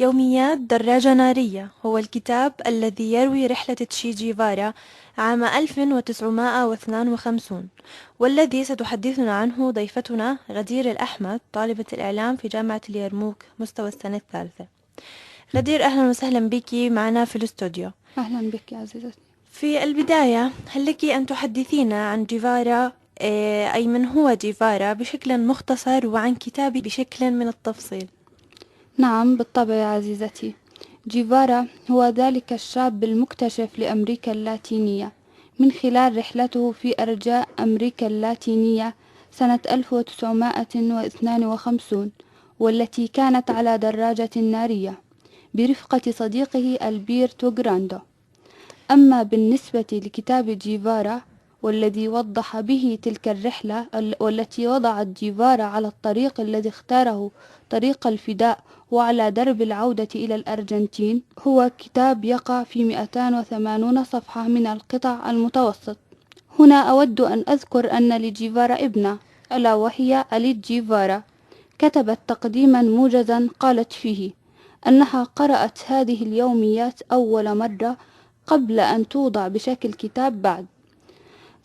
يوميات دراجة نارية هو الكتاب الذي يروي رحلة تشي جيفارا عام 1952، والذي ستحدثنا عنه ضيفتنا غدير الأحمد، طالبة الإعلام في جامعة اليرموك مستوى السنة الثالثة. غدير، أهلا وسهلا بك معنا في الاستوديو. أهلا بك يا عزيزتي. في البداية، هل لك أن تحدثينا عن جيفارا، أي من هو جيفارا بشكل مختصر، وعن كتابه بشكل من التفصيل؟ نعم بالطبع يا عزيزتي. جيفارا هو ذلك الشاب المكتشف لأمريكا اللاتينية من خلال رحلته في أرجاء أمريكا اللاتينية سنة 1952، والتي كانت على دراجة نارية برفقة صديقه ألبيرتو جراندو. أما بالنسبة لكتاب جيفارا والذي وضح به تلك الرحلة والتي وضعت جيفارا على الطريق الذي اختاره، طريق الفداء، وعلى درب العودة إلى الأرجنتين، هو كتاب يقع في 280 صفحة من القطع المتوسط. هنا أود أن أذكر أن لجيفارا ابنة، ألا وهي أليت جيفارا، كتبت تقديما موجزا قالت فيه أنها قرأت هذه اليوميات أول مرة قبل أن توضع بشكل كتاب بعد،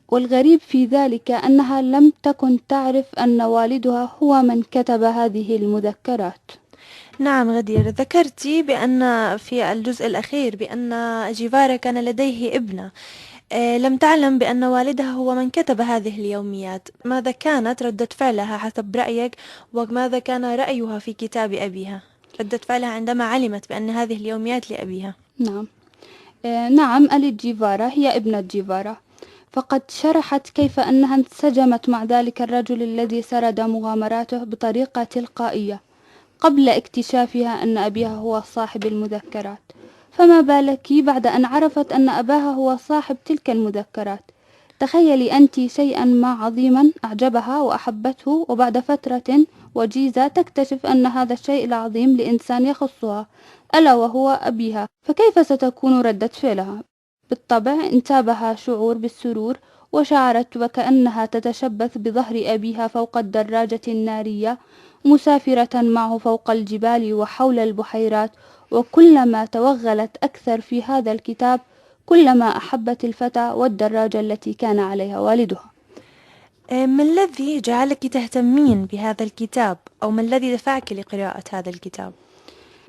والغريب في ذلك أنها لم تكن تعرف أن والدها هو من كتب هذه المذكرات. نعم غدير، ذكرتي بأن في الجزء الأخير بأن جيفارا كان لديه ابنة، لم تعلم بأن والدها هو من كتب هذه اليوميات. ماذا كانت ردة فعلها حسب رأيك، وماذا كان رأيها في كتاب أبيها؟ ردة فعلها عندما علمت بأن هذه اليوميات لأبيها. نعم أليت جيفارا هي ابنة جيفارا، فقد شرحت كيف أنها انسجمت مع ذلك الرجل الذي سرد مغامراته بطريقة تلقائية قبل اكتشافها أن أبيها هو صاحب المذكرات، فما بالك بعد أن عرفت أن أباها هو صاحب تلك المذكرات. تخيلي أنت شيئا ما عظيما أعجبها وأحبته، وبعد فترة وجيزة تكتشف أن هذا الشيء العظيم لإنسان يخصها، ألا وهو أبيها، فكيف ستكون ردة فعلها؟ بالطبع انتابها شعور بالسرور، وشعرت وكأنها تتشبث بظهر أبيها فوق الدراجة النارية، مسافرة معه فوق الجبال وحول البحيرات. وكلما توغلت أكثر في هذا الكتاب كلما أحبت الفتى والدراجة التي كان عليها والدها. ما الذي جعلك تهتمين بهذا الكتاب، أو ما الذي دفعك لقراءة هذا الكتاب؟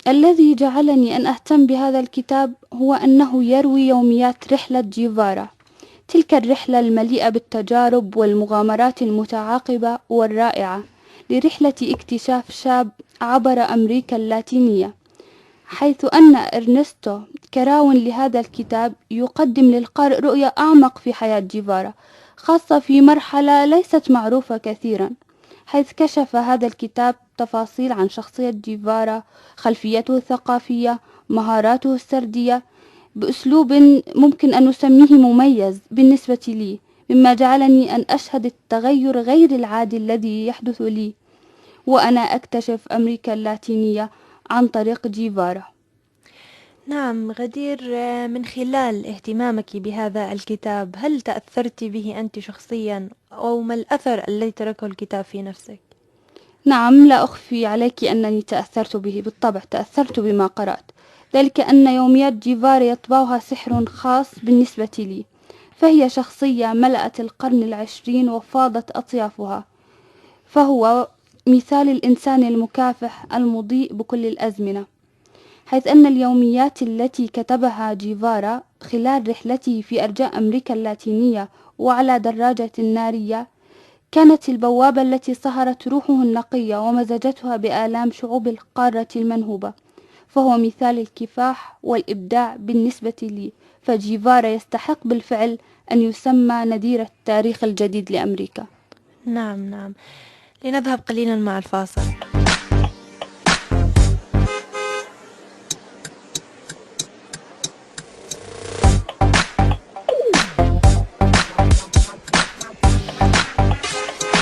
الذي جعلني أن أهتم بهذا الكتاب هو أنه يروي يوميات رحلة جيفارا، تلك الرحلة المليئة بالتجارب والمغامرات المتعاقبة والرائعة، لرحلة اكتشاف شاب عبر أمريكا اللاتينية، حيث أن إرنستو كراون لهذا الكتاب يقدم للقارئ رؤية أعمق في حياة جيفارا، خاصة في مرحلة ليست معروفة كثيرا، حيث كشف هذا الكتاب تفاصيل عن شخصية جيفارا، خلفيته الثقافية، مهاراته السردية، بأسلوب ممكن أن نسميه مميز بالنسبة لي، مما جعلني أن أشهد التغير غير العادي الذي يحدث لي وأنا أكتشف أمريكا اللاتينية عن طريق جيفارا. نعم غدير، من خلال اهتمامك بهذا الكتاب، هل تأثرت به أنت شخصيا، أو ما الأثر الذي تركه الكتاب في نفسك؟ نعم، لا أخفي عليك أنني تأثرت به، بالطبع تأثرت بما قرأت، ذلك أن يوميات جيفارا يطبعها سحر خاص بالنسبة لي، فهي شخصية ملأت القرن العشرين وفاضت أطيافها، فهو مثال الإنسان المكافح المضيء بكل الأزمنة، حيث أن اليوميات التي كتبها جيفارا خلال رحلته في أرجاء أمريكا اللاتينية وعلى دراجة نارية كانت البوابة التي صهرت روحه النقية ومزجتها بآلام شعوب القارة المنهوبة، فهو مثال الكفاح والإبداع بالنسبة لي، فجيفارا يستحق بالفعل أن يسمى نذير التاريخ الجديد لأمريكا. نعم، لنذهب قليلا مع الفاصل.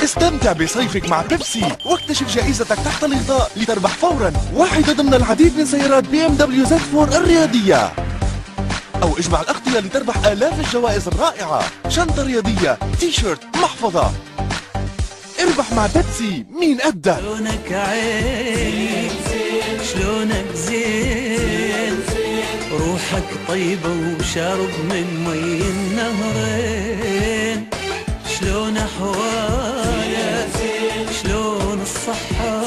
استمتع بصيفك مع بيبسي واكتشف جائزتك تحت الإغضاء لتربح فورا واحدة ضمن العديد من سيارات BMW Z4 الرياضية، أو اجمع الأغطية لتربح آلاف الجوائز الرائعة، شنطة رياضية، تي شيرت، محفظة. اربح مع بيبسي، مين أبدأ؟ شلونك زين، روحك طيبة وشارب من مي النهرين، شلون أحوالك شلون الصحة،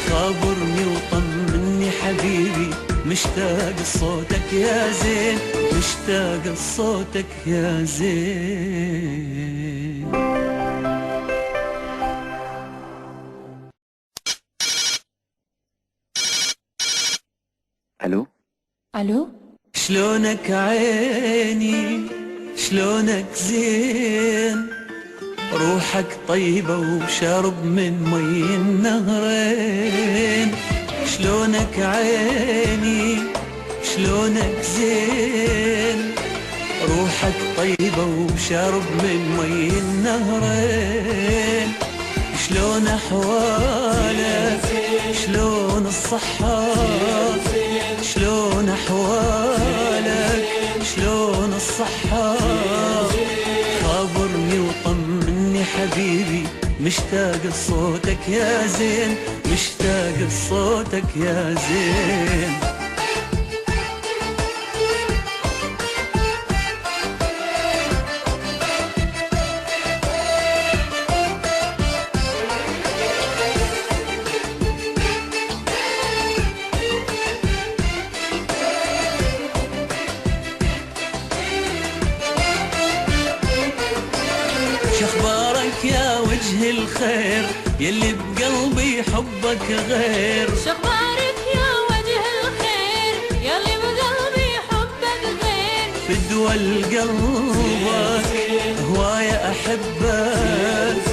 خابرني وطمني حبيبي، مشتاق لصوتك يا زين، مشتاق لصوتك يا زين. الو الو، شلونك عيني شلونك زين، روحك طيبة وشرب من مي النهرين، شلونك عيني شلونك زين، روحك طيبة وشرب من مي النهرين، شلون أحوالك شلون الصحة، شلون أحوالك شلون الصحة، خابرني وطمني حبيبي، مشتاق لصوتك يا زين، مشتاق لصوتك يا زين. شخبارك يا وجه الخير، يلي بقلبي حبك غير، شخبارك يا وجه الخير، يلي بقلبي حبك غير، بدول قلبك هواية أحبك،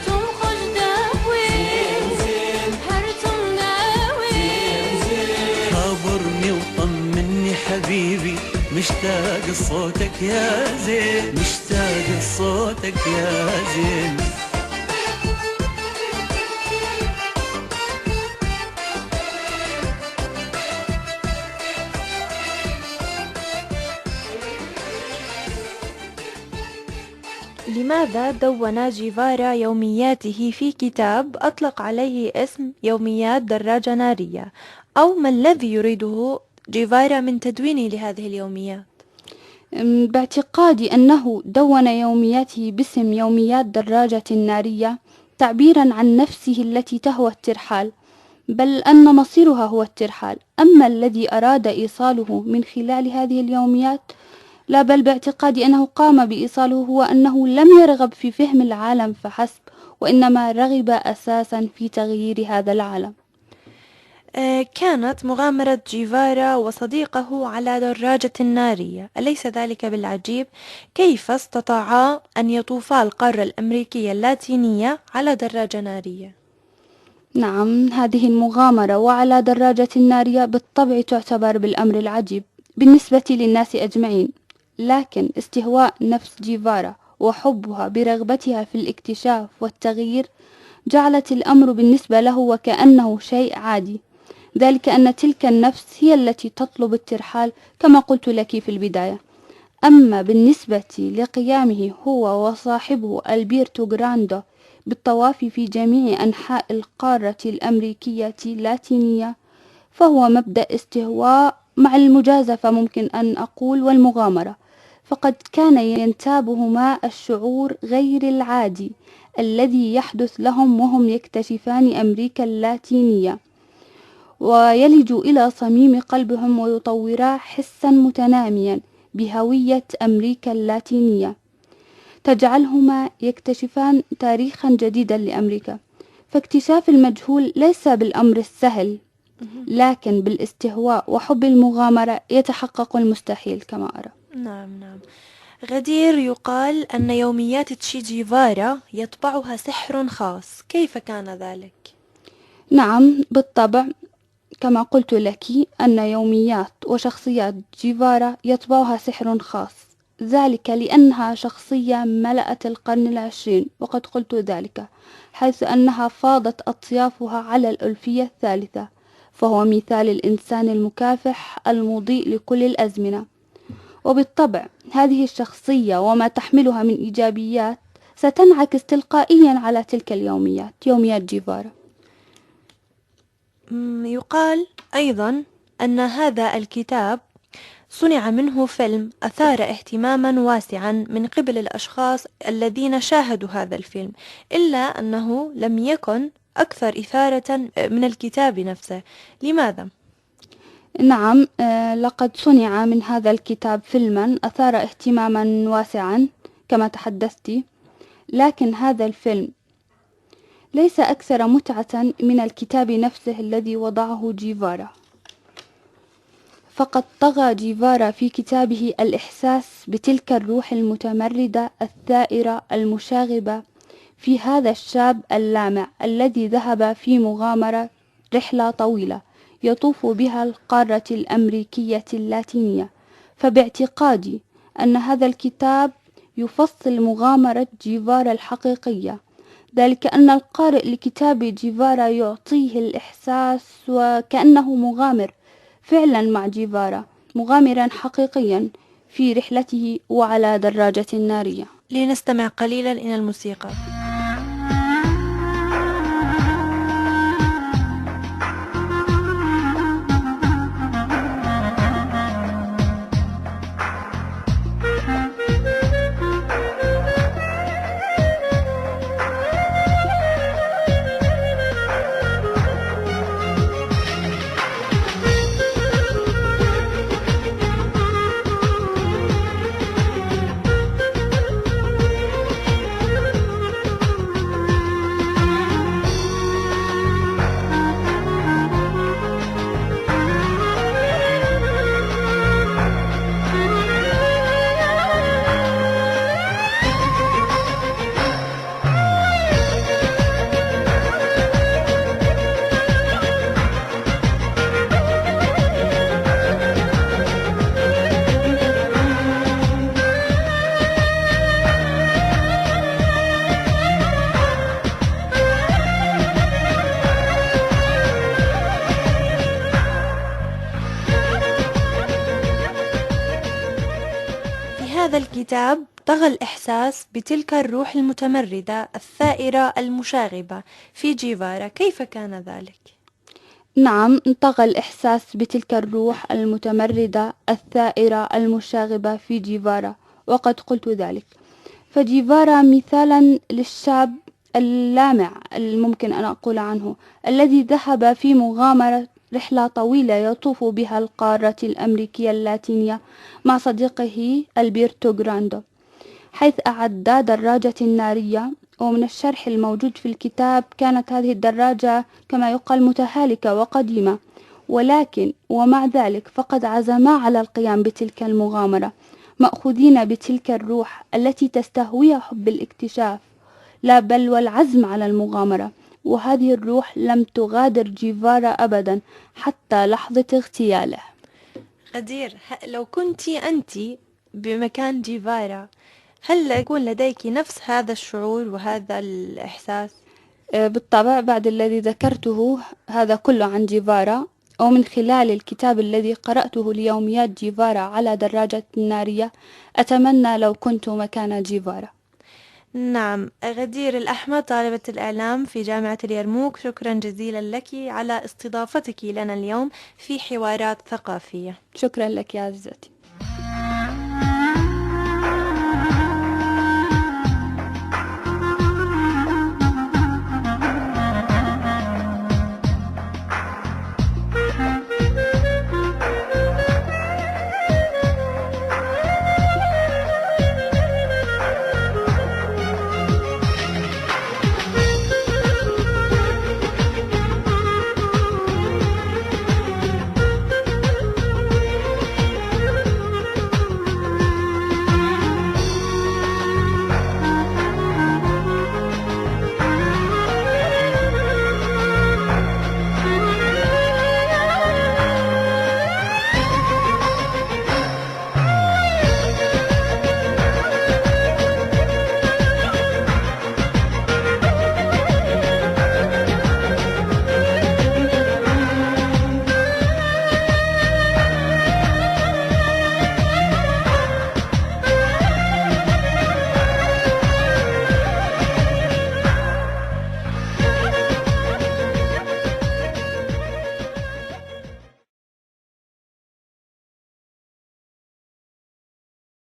تنخش داوي هرتم داوي، خابرني وطمني حبيبي، مشتاق لصوتك يا زين، مشتاق لصوتك يا زين. لماذا دون جيفارا يومياته في كتاب أطلق عليه اسم يوميات دراجة نارية؟ أو ما الذي يريده جيفارا من تدوينه لهذه اليوميات؟ باعتقادي أنه دون يومياته باسم يوميات دراجة نارية تعبيرا عن نفسه التي تهوى الترحال، بل أن مصيرها هو الترحال. أما الذي أراد إيصاله من خلال هذه اليوميات لا، بل باعتقادي أنه قام بإيصاله هو أنه لم يرغب في فهم العالم فحسب، وإنما رغب أساسا في تغيير هذا العالم. كانت مغامرة جيفارا وصديقه على دراجة نارية، أليس ذلك بالعجيب؟ كيف استطاعا أن يطوفا القارة الأمريكية اللاتينية على دراجة نارية؟ نعم، هذه المغامرة وعلى دراجة نارية بالطبع تعتبر بالأمر العجيب بالنسبة للناس أجمعين، لكن استهواء نفس جيفارا وحبها برغبتها في الاكتشاف والتغيير جعلت الأمر بالنسبة له وكأنه شيء عادي، ذلك أن تلك النفس هي التي تطلب الترحال كما قلت لك في البداية. أما بالنسبة لقيامه هو وصاحبه ألبرتو جراندو بالطواف في جميع أنحاء القارة الأمريكية اللاتينية، فهو مبدأ استهواء مع المجازفة ممكن أن أقول والمغامرة، فقد كان ينتابهما الشعور غير العادي الذي يحدث لهم وهم يكتشفان أمريكا اللاتينية، ويلج إلى صميم قلبهم ويطورا حسا متناميا بهوية أمريكا اللاتينية تجعلهما يكتشفان تاريخا جديدا لأمريكا. فاكتشاف المجهول ليس بالأمر السهل، لكن بالاستهواء وحب المغامرة يتحقق المستحيل كما أرى. نعم. غدير، يقال أن يوميات تشي جيفارا يطبعها سحر خاص، كيف كان ذلك؟ نعم بالطبع، كما قلت لك أن يوميات وشخصيات جيفارا يطبعها سحر خاص، ذلك لأنها شخصية ملأت القرن العشرين، وقد قلت ذلك حيث أنها فاضت أطيافها على الألفية الثالثة، فهو مثال الإنسان المكافح المضيء لكل الأزمنة. وبالطبع هذه الشخصية وما تحملها من إيجابيات ستنعكس تلقائيا على تلك اليوميات، يوميات جيفارا. يقال أيضا أن هذا الكتاب صنع منه فيلم أثار اهتماما واسعا من قبل الأشخاص الذين شاهدوا هذا الفيلم، إلا أنه لم يكن أكثر إثارة من الكتاب نفسه. لماذا؟ نعم، لقد صنع من هذا الكتاب فيلما أثار اهتماما واسعا كما تحدثت، لكن هذا الفيلم ليس أكثر متعة من الكتاب نفسه الذي وضعه جيفارا. فقد طغى جيفارا في كتابه الإحساس بتلك الروح المتمردة الثائرة المشاغبة في هذا الشاب اللامع الذي ذهب في مغامرة رحلة طويلة يطوف بها القارة الأمريكية اللاتينية. فباعتقادي أن هذا الكتاب يفصل مغامرة جيفارا الحقيقية، ذلك أن القارئ لكتاب جيفارا يعطيه الإحساس وكأنه مغامر فعلا مع جيفارا، مغامرا حقيقيا في رحلته وعلى دراجة نارية. لنستمع قليلا إلى الموسيقى. هذا الكتاب طغى الإحساس بتلك الروح المتمردة الثائرة المشاغبة في جيفارا، كيف كان ذلك؟ نعم، طغى الإحساس بتلك الروح المتمردة الثائرة المشاغبة في جيفارا، وقد قلت ذلك. فجيفارا مثالا للشاب اللامع الممكن أن أقول عنه، الذي ذهب في مغامرة رحلة طويلة يطوف بها القارة الأمريكية اللاتينية مع صديقه ألبرتو جراندو، حيث أعد دراجة نارية. ومن الشرح الموجود في الكتاب كانت هذه الدراجة كما يقال متهالكة وقديمة، ولكن ومع ذلك فقد عزما على القيام بتلك المغامرة، مأخوذين بتلك الروح التي تستهويها حب الاكتشاف، لا بل والعزم على المغامرة. وهذه الروح لم تغادر جيفارا أبدا حتى لحظة اغتياله. غدير، لو كنت أنت بمكان جيفارا هل يكون لديك نفس هذا الشعور وهذا الإحساس؟ بالطبع، بعد الذي ذكرته هذا كله عن جيفارا، ومن خلال الكتاب الذي قرأته ليوميات جيفارا على دراجة نارية، أتمنى لو كنت مكان جيفارا. نعم، غدير الأحمد، طالبة الإعلام في جامعة اليرموك، شكرا جزيلا لك على استضافتك لنا اليوم في حوارات ثقافية. شكرا لك يا عزتي.